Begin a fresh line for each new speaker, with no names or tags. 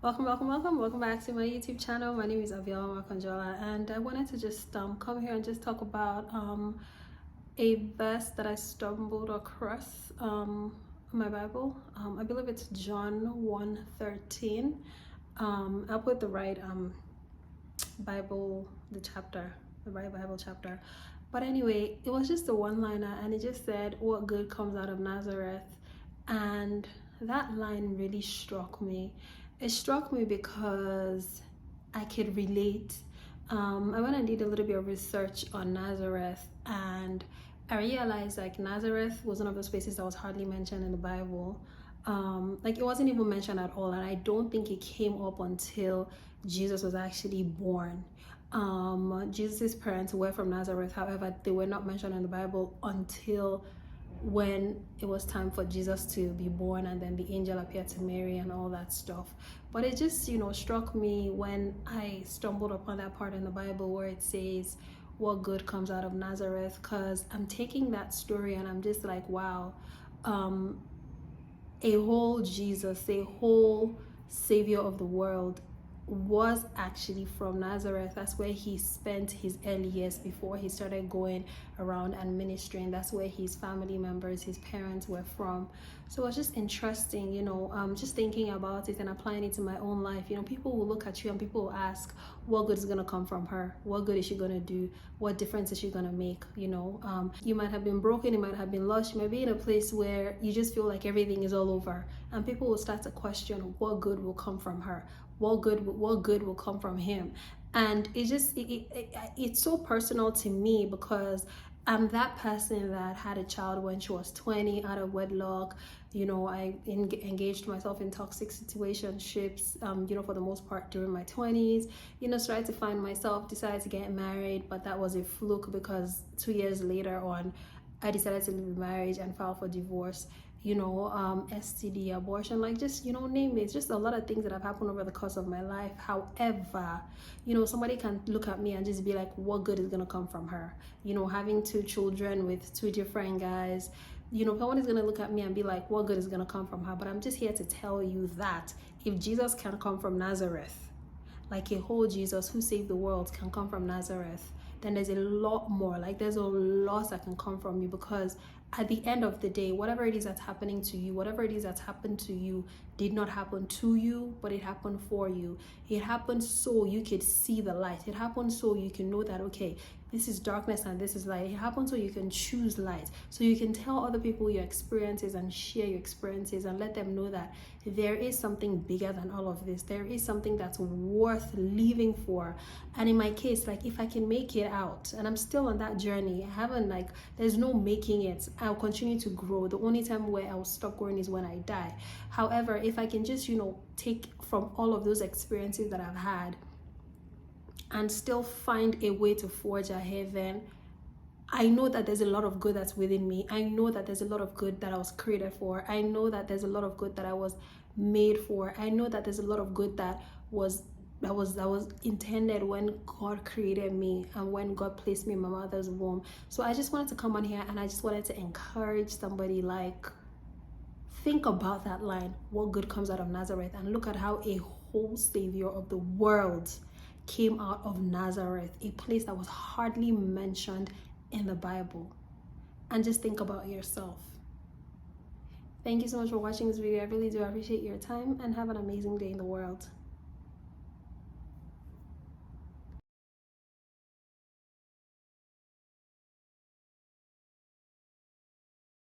Welcome back to my YouTube channel. My name is Abiola Makanjola, and I wanted to just come here and just talk about a verse that I stumbled across in my Bible. I believe it's John 1:13. I'll put the right Bible, the right Bible chapter. But anyway, it was just a one-liner, and it just said, "What good comes out of Nazareth?" And that line really struck me. It struck me because I could relate. I went and did a little bit of research on Nazareth, and I realized like Nazareth was one of those places that was hardly mentioned in the Bible. Like it wasn't even mentioned at all, and I don't think it came up until Jesus was actually born. Jesus's parents were from Nazareth, however, they were not mentioned in the Bible until when it was time for Jesus to be born, and then the angel appeared to Mary and all that stuff. But it just, struck me when I stumbled upon that part in the Bible where it says, "What good comes out of Nazareth?" Because I'm taking that story and I'm just like, wow, a whole Jesus, a whole savior of the world was actually from Nazareth. That's where he spent his early years before he started going around and ministering. That's where his family members, his parents were from. So it's just interesting, just thinking about it and applying it to my own life. People will look at you and people will ask, what good is going to come from her? What good is she going to do? What difference is she going to make? You might have been broken, you might have been lost, you might be in a place where you just feel like everything is all over, and people will start to question what good will come from her, what good will come from him. And it's so personal to me because I'm that person that had a child when she was 20 out of wedlock. I engaged myself in toxic situationships, for the most part during my 20s. Started to find myself, decided to get married, but that was a fluke because 2 years later on, I decided to leave marriage and file for divorce. STD, abortion, like just, name it. It's just a lot of things that have happened over the course of my life. However, somebody can look at me and just be like, what good is going to come from her? Having 2 children with 2 different guys, someone is going to look at me and be like, what good is going to come from her? But I'm just here to tell you that if Jesus can come from Nazareth, like a whole Jesus who saved the world can come from Nazareth, then there's a lot more. Like there's a lot that can come from you, because at the end of the day, whatever it is that's happening to you, whatever it is that's happened to you did not happen to you, but it happened for you. It happened so you could see the light. It happened so you can know that, okay, this is darkness and this is light. It happens so you can choose light, so you can tell other people your experiences and share your experiences and let them know that there is something bigger than all of this. There is something that's worth living for. And in my case, like if I can make it out, and I'm still on that journey, I haven't, like, there's no making it. I'll continue to grow. The only time where I'll stop growing is when I die. However, if I can just, take from all of those experiences that I've had and still find a way to forge ahead, then I know that there's a lot of good that's within me. I know that there's a lot of good that I was created for. I know that there's a lot of good that I was made for. I know that there's a lot of good that was intended when God created me and when God placed me in my mother's womb. So I just wanted to come on here and I just wanted to encourage somebody, like, think about that line, what good comes out of Nazareth, and look at how a whole savior of the world came out of Nazareth, a place that was hardly mentioned in the Bible. And just think about yourself. Thank you so much for watching this video. I really do appreciate your time, and have an amazing day in the world.